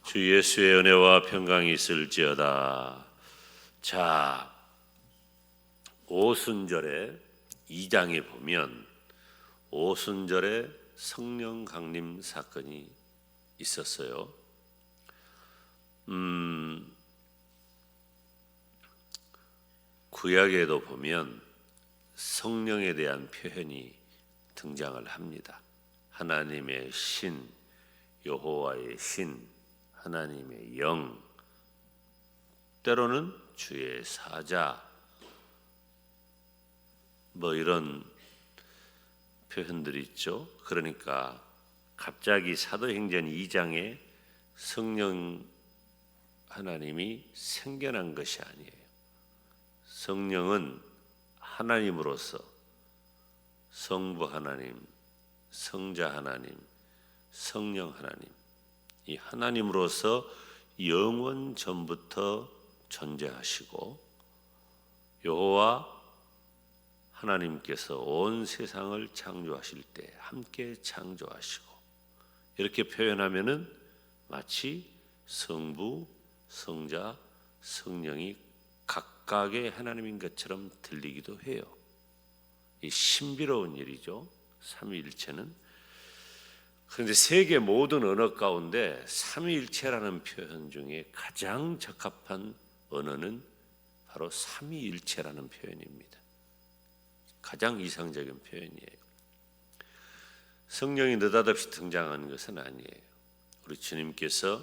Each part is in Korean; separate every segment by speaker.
Speaker 1: 주 예수의 은혜와 평강이 있을지어다. 자, 오순절에 2장에 보면 오순절에 성령 강림 사건이 있었어요. 구약에도 보면 성령에 대한 표현이 등장을 합니다. 하나님의 신, 여호와의 신, 하나님의 영, 때로는 주의 사자, 이런 표현들이 있죠. 그러니까 갑자기 사도행전 2장에 성령 하나님이 생겨난 것이 아니에요. 성령은 하나님으로서 성부 하나님, 성자 하나님, 성령 하나님, 이 하나님으로서 영원 전부터 존재하시고 여호와 하나님께서 온 세상을 창조하실 때 함께 창조하시고, 이렇게 표현하면은 마치 성부, 성자, 성령이 각각의 하나님인 것처럼 들리기도 해요. 이 신비로운 일이죠, 삼위일체는. 그런데 세계 모든 언어 가운데 삼위일체라는 표현 중에 가장 적합한 언어는 바로 삼위일체라는 표현입니다. 가장 이상적인 표현이에요. 성령이 느닷없이 등장한 것은 아니에요. 우리 주님께서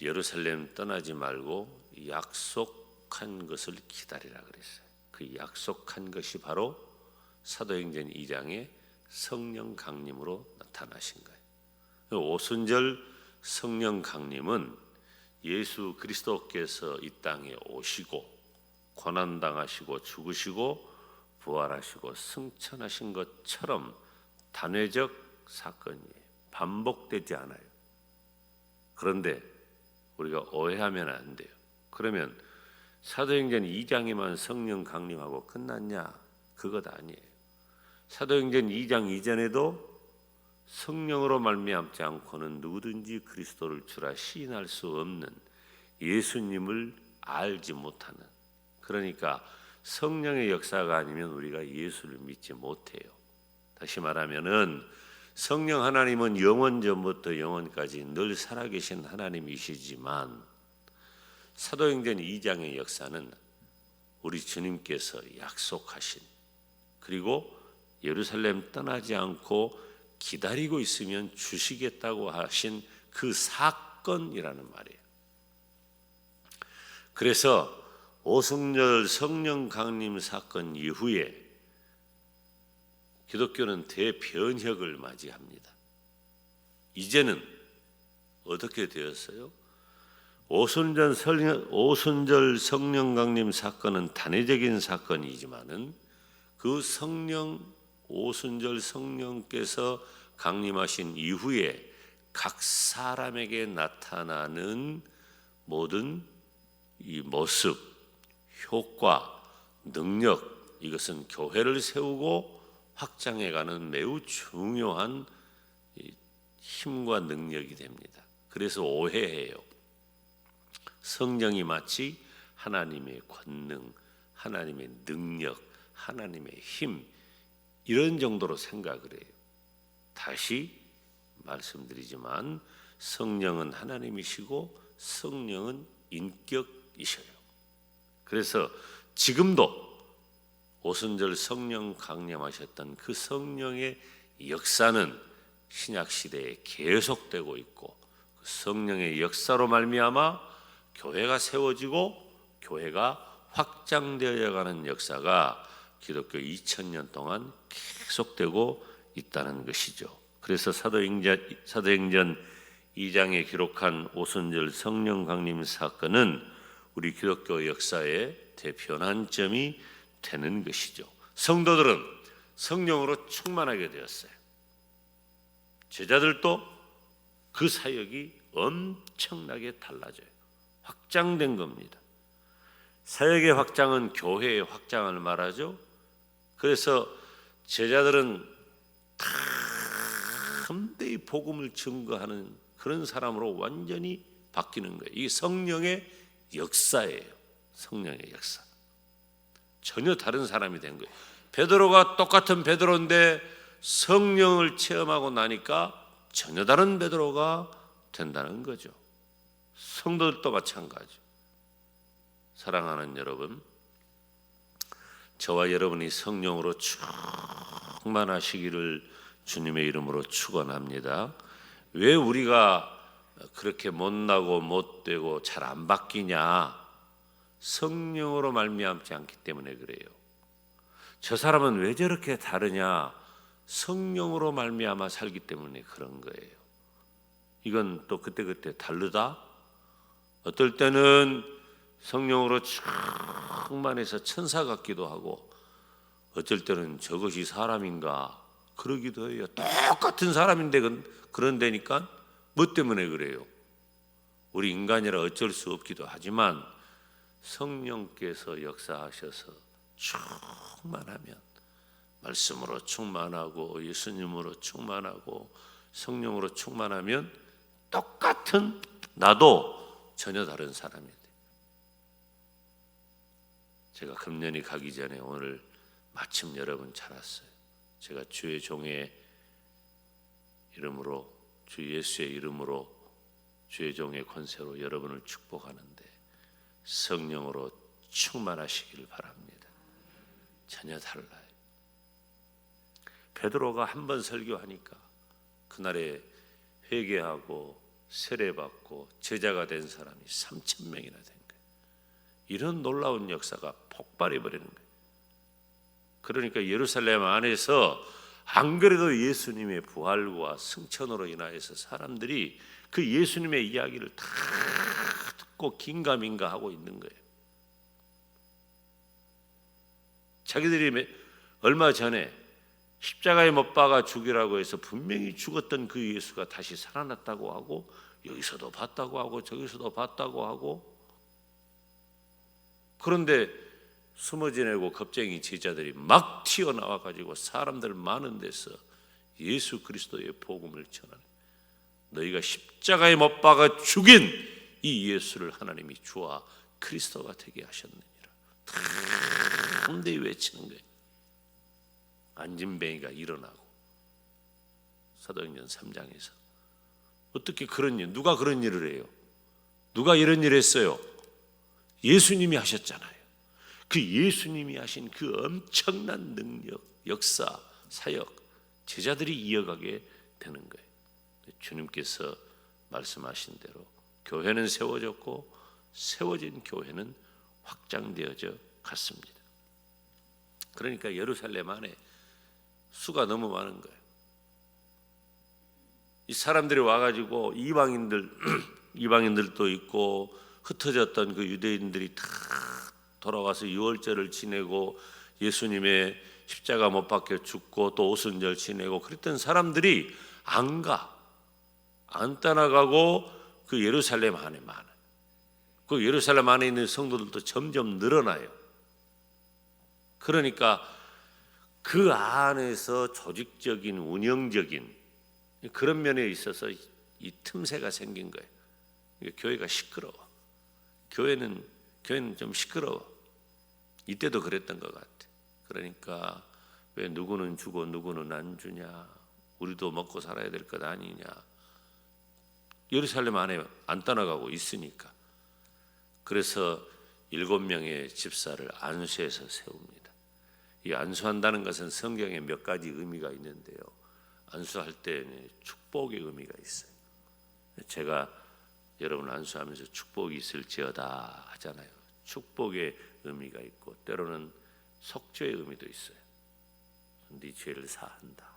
Speaker 1: 예루살렘 떠나지 말고 약속한 것을 기다리라 그랬어요. 그 약속한 것이 바로 사도행전 2장의 성령 강림으로 나타나신 거예요. 오순절 성령 강림은 예수 그리스도께서 이 땅에 오시고 고난당하시고 죽으시고 부활하시고 승천하신 것처럼 단회적 사건이에요. 반복되지 않아요. 그런데 우리가 오해하면 안 돼요. 그러면 사도행전 2장에만 성령 강림하고 끝났냐? 그것 아니에요. 사도행전 2장 이전에도 성령으로 말미암지 않고는 누구든지 그리스도를 주라 시인할 수 없는, 예수님을 알지 못하는, 그러니까 성령의 역사가 아니면 우리가 예수를 믿지 못해요. 다시 말하면은 성령 하나님은 영원 전부터 영원까지 늘 살아계신 하나님이시지만 사도행전 2장의 역사는 우리 주님께서 약속하신, 그리고 예루살렘 떠나지 않고 기다리고 있으면 주시겠다고 하신 그 사건이라는 말이에요. 그래서 오순절 성령 강림 사건 이후에 기독교는 대변혁을 맞이합니다. 이제는 어떻게 되었어요? 오순절 성령 강림 사건은 단회적인 사건이지만은 그 오순절 성령께서 강림하신 이후에 각 사람에게 나타나는 모든 이 모습, 효과, 능력, 이것은 교회를 세우고 확장해가는 매우 중요한 힘과 능력이 됩니다. 그래서 오해해요. 성령이 마치 하나님의 권능, 하나님의 능력, 하나님의 힘, 이런 정도로 생각을 해요. 다시 말씀드리지만 성령은 하나님이시고 성령은 인격이셔요. 그래서 지금도 오순절 성령 강림하셨던 그 성령의 역사는 신약시대에 계속되고 있고, 그 성령의 역사로 말미암아 교회가 세워지고 교회가 확장되어 가는 역사가 기독교 2000년 동안 계속되고 있다는 것이죠. 그래서 사도행전 2장에 기록한 오순절 성령 강림 사건은 우리 기독교 역사의 대변환점이 되는 것이죠. 성도들은 성령으로 충만하게 되었어요. 제자들도 그 사역이 엄청나게 달라져요. 확장된 겁니다. 사역의 확장은 교회의 확장을 말하죠. 그래서 제자들은 담대히 복음을 증거하는 그런 사람으로 완전히 바뀌는 거예요. 이게 성령의 역사예요. 성령의 역사. 전혀 다른 사람이 된 거예요. 베드로가 똑같은 베드로인데 성령을 체험하고 나니까 전혀 다른 베드로가 된다는 거죠. 성도들도 마찬가지. 사랑하는 여러분, 저와 여러분이 성령으로 충만하시기를 주님의 이름으로 축원합니다. 왜 우리가 그렇게 못나고 못되고 잘 안 바뀌냐? 성령으로 말미암지 않기 때문에 그래요. 저 사람은 왜 저렇게 다르냐? 성령으로 말미암아 살기 때문에 그런 거예요. 이건 또 그때그때 다르다. 어떨 때는 성령으로 충만해서 천사 같기도 하고, 어쩔 때는 저것이 사람인가 그러기도 해요. 똑같은 사람인데 그런다니까 뭐 때문에 그래요? 우리 인간이라 어쩔 수 없기도 하지만 성령께서 역사하셔서 충만하면, 말씀으로 충만하고 예수님으로 충만하고 성령으로 충만하면 똑같은 나도 전혀 다른 사람이 돼요. 제가 금년이 가기 전에 오늘 마침 여러분 잘 왔어요. 제가 주의 종의 이름으로, 주 예수의 이름으로, 주의 종의 권세로 여러분을 축복하는데 성령으로 충만하시기를 바랍니다. 전혀 달라요. 베드로가 한 번 설교하니까 그날에 회개하고 세례받고 제자가 된 사람이 3,000명이나 된 거예요. 이런 놀라운 역사가 폭발해 버리는 거예요. 그러니까 예루살렘 안에서 안 그래도 예수님의 부활과 승천으로 인하여서 사람들이 그 예수님의 이야기를 다 듣고 긴가민가 하고 있는 거예요. 자기들이 얼마 전에 십자가에 못 박아 죽이라고 해서 분명히 죽었던 그 예수가 다시 살아났다고 하고, 여기서도 봤다고 하고 저기서도 봤다고 하고, 그런데 숨어 지내고 겁쟁이 제자들이 막 튀어나와 가지고 사람들 많은 데서 예수 그리스도의 복음을 전하는, 너희가 십자가에 못 박아 죽인 이 예수를 하나님이 주와 그리스도가 되게 하셨느니라 담대히 외치는 거예요. 안진뱅이가 일어나고, 사도행전 3장에서 어떻게 그런 일, 누가 그런 일을 해요? 누가 이런 일을 했어요? 예수님이 하셨잖아요. 그 예수님이 하신 그 엄청난 능력, 역사, 사역, 제자들이 이어가게 되는 거예요. 주님께서 말씀하신 대로 교회는 세워졌고, 세워진 교회는 확장되어져 갔습니다. 그러니까 예루살렘 안에 수가 너무 많은 거예요. 이 사람들이 와가지고 이방인들도 있고, 흩어졌던 그 유대인들이 다 돌아와서 유월절을 지내고 예수님의 십자가 못 박혀 죽고 또 오순절 지내고 그랬던 사람들이 안 떠나가고 그 예루살렘 안에 많아요. 그 예루살렘 안에 있는 성도들도 점점 늘어나요. 그러니까 그 안에서 조직적인, 운영적인 그런 면에 있어서 이 틈새가 생긴 거예요. 교회가 시끄러워. 교회는 좀 시끄러워. 이때도 그랬던 것 같아. 그러니까 왜 누구는 주고 누구는 안 주냐, 우리도 먹고 살아야 될 것 아니냐. 예루살렘 안에 안 떠나가고 있으니까. 그래서 7명의 집사를 안수해서 세웁니다. 이 안수한다는 것은 성경에 몇 가지 의미가 있는데요, 안수할 때 축복의 의미가 있어요. 제가 여러분 안수하면서 축복이 있을지어다 하잖아요. 축복의 의미가 있고, 때로는 속죄의 의미도 있어요. 네 죄를 사한다.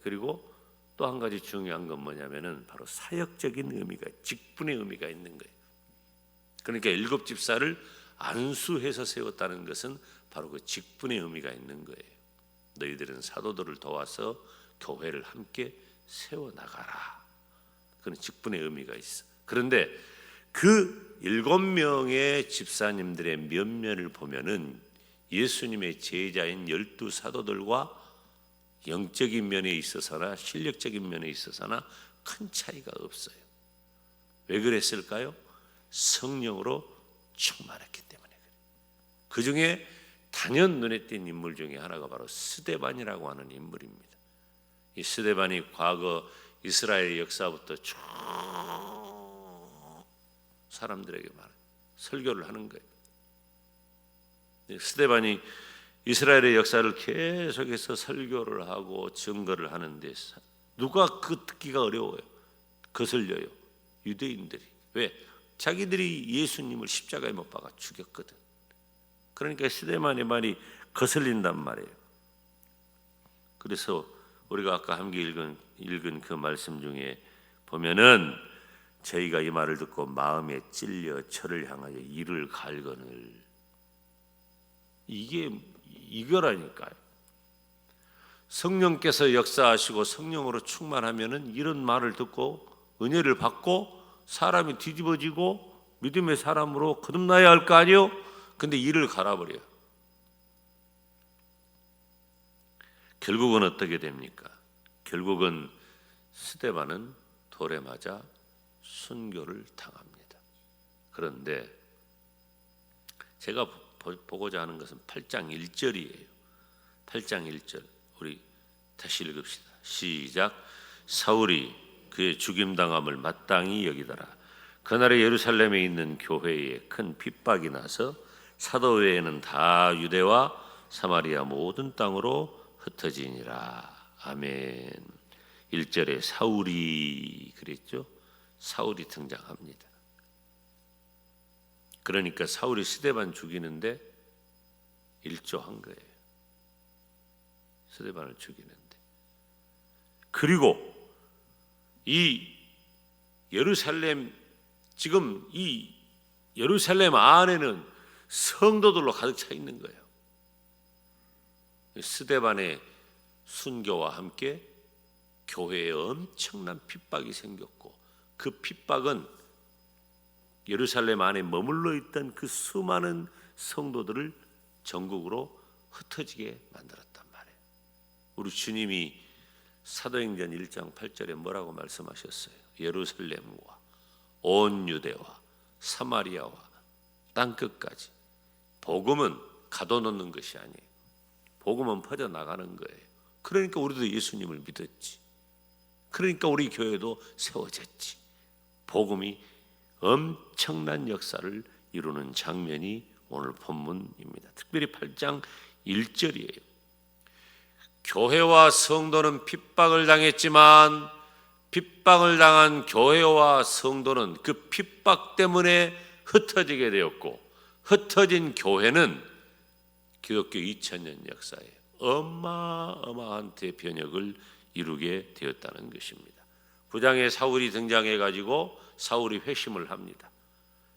Speaker 1: 그리고 또 한 가지 중요한 건 뭐냐면은 바로 사역적인 의미가, 직분의 의미가 있는 거예요. 그러니까 7 집사를 안수해서 세웠다는 것은 바로 그 직분의 의미가 있는 거예요. 너희들은 사도들을 도와서 교회를 함께 세워나가라. 그런 직분의 의미가 있어. 그런데 그 7명의 집사님들의 면면을 보면은 예수님의 제자인 12 사도들과 영적인 면에 있어서나 실력적인 면에 있어서나 큰 차이가 없어요. 왜 그랬을까요? 성령으로 충만했기 때문에 그래요. 그 중에 단연 눈에 띈 인물 중에 하나가 바로 스데반이라고 하는 인물입니다. 이 스데반이 과거 이스라엘 역사부터 쭉 사람들에게 설교를 하는 거예요. 스데반이 이스라엘의 역사를 계속해서 설교를 하고 증거를 하는데 누가 그 듣기가 어려워요? 거슬려요. 유대인들이. 왜? 자기들이 예수님을 십자가에 못 박아 죽였거든. 그러니까 스데반의 말이 거슬린단 말이에요. 그래서 우리가 아까 함께 읽은 그 말씀 중에 보면은 저희가 이 말을 듣고 마음에 찔려 저를 향하여 이를 갈거늘, 이게 이거라니까요. 성령께서 역사하시고 성령으로 충만하면은 이런 말을 듣고 은혜를 받고 사람이 뒤집어지고 믿음의 사람으로 거듭나야 할 거 아니에요? 근데 이를 갈아버려요. 결국은 어떻게 됩니까? 결국은 스데반은 돌에 맞아 순교를 당합니다. 그런데 제가 보고자 하는 것은 8장 1절이에요. 8장 1절 우리 다시 읽읍시다. 시작. 사울이 그의 죽임당함을 마땅히 여기더라. 그날에 예루살렘에 있는 교회에 큰 핍박이 나서 사도 외에는 다 유대와 사마리아 모든 땅으로 흩어지니라. 아멘. 1절에 사울이 그랬죠. 사울이 등장합니다. 그러니까 사울이 스데반 죽이는데 일조한 거예요. 스데반을 죽이는데. 그리고 이 예루살렘, 지금 이 예루살렘 안에는 성도들로 가득 차 있는 거예요. 스데반의 순교와 함께 교회에 엄청난 핍박이 생겼고, 그 핍박은 예루살렘 안에 머물러 있던 그 수많은 성도들을 전국으로 흩어지게 만들었단 말이에요. 우리 주님이 사도행전 1장 8절에 뭐라고 말씀하셨어요? 예루살렘과 온 유대와 사마리아와 땅끝까지. 복음은 가둬놓는 것이 아니에요. 복음은 퍼져나가는 거예요. 그러니까 우리도 예수님을 믿었지. 그러니까 우리 교회도 세워졌지. 복음이 엄청난 역사를 이루는 장면이 오늘 본문입니다. 특별히 8장 1절이에요. 교회와 성도는 핍박을 당했지만 핍박을 당한 교회와 성도는 그 핍박 때문에 흩어지게 되었고, 흩어진 교회는 기독교 2000년 역사에 어마어마한 대변혁을 이루게 되었다는 것입니다. 9장에 사울이 등장해가지고 사울이 회심을 합니다.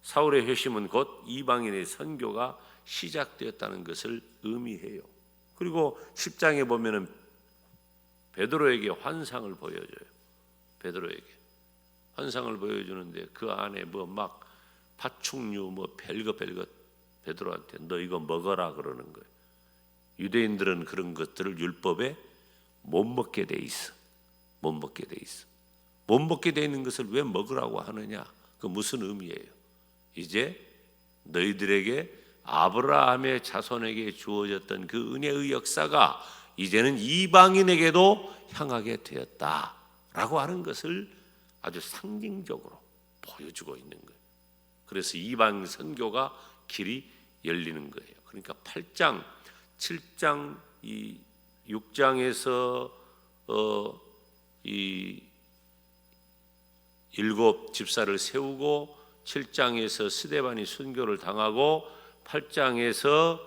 Speaker 1: 사울의 회심은 곧 이방인의 선교가 시작되었다는 것을 의미해요. 그리고 10장에 보면은 베드로에게 환상을 보여줘요. 베드로에게 환상을 보여주는데 그 안에 뭐 막 파충류 뭐 별것 베드로한테 너 이거 먹어라 그러는 거예요. 유대인들은 그런 것들을 율법에 못 먹게 돼 있어. 못 먹게 돼 있어. 못 먹게 돼 있는 것을 왜 먹으라고 하느냐? 그 무슨 의미예요? 이제 너희들에게 아브라함의 자손에게 주어졌던 그 은혜의 역사가 이제는 이방인에게도 향하게 되었다라고 하는 것을 아주 상징적으로 보여주고 있는 거예요. 그래서 이방 선교가 길이 열리는 거예요. 그러니까 8장, 7장, 이 6장에서 이 일곱 집사를 세우고 7장에서 스데반이 순교를 당하고 8장에서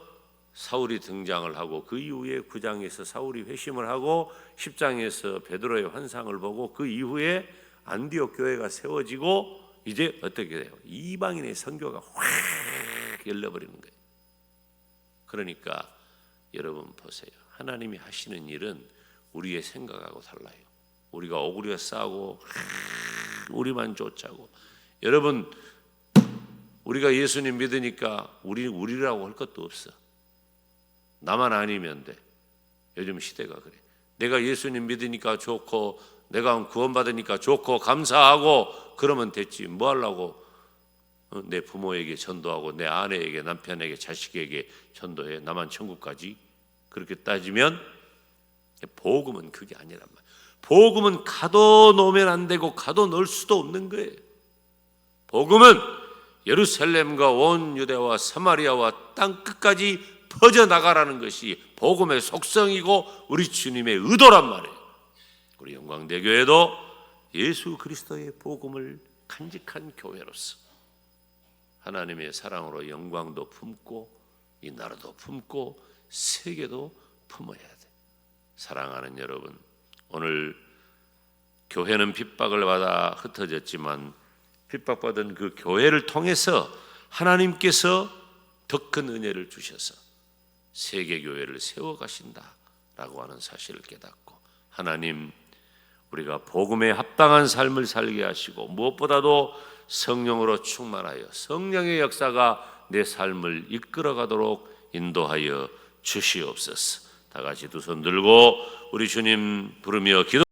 Speaker 1: 사울이 등장을 하고 그 이후에 9장에서 사울이 회심을 하고 10장에서 베드로의 환상을 보고 그 이후에 안디옥 교회가 세워지고 이제 어떻게 돼요? 이방인의 선교가 확 열려버리는 거예요. 그러니까 여러분 보세요. 하나님이 하시는 일은 우리의 생각하고 달라요. 우리가 오구려 싸고 우리만 쫓아고. 여러분 우리가 예수님 믿으니까 우리라고 할 것도 없어. 나만 아니면 돼. 요즘 시대가 그래. 내가 예수님 믿으니까 좋고 내가 구원받으니까 좋고 감사하고 그러면 됐지. 뭐 하려고 내 부모에게 전도하고 내 아내에게 남편에게 자식에게 전도해 나만 천국 가지? 그렇게 따지면 복음은 그게 아니란 말이에요. 복음은 가둬놓으면 안 되고 가둬놓을 수도 없는 거예요. 복음은 예루살렘과 온 유대와 사마리아와 땅 끝까지 퍼져나가라는 것이 복음의 속성이고 우리 주님의 의도란 말이에요. 우리 영광대교회도 예수 그리스도의 복음을 간직한 교회로서 하나님의 사랑으로 영광도 품고 이 나라도 품고 세계도 품어야 돼. 사랑하는 여러분, 오늘 교회는 핍박을 받아 흩어졌지만 핍박받은 그 교회를 통해서 하나님께서 더 큰 은혜를 주셔서 세계교회를 세워가신다라고 하는 사실을 깨닫고 하나님 우리가 복음에 합당한 삶을 살게 하시고 무엇보다도 성령으로 충만하여 성령의 역사가 내 삶을 이끌어가도록 인도하여 주시옵소서. 다 같이 두 손 들고 우리 주님 부르며 기도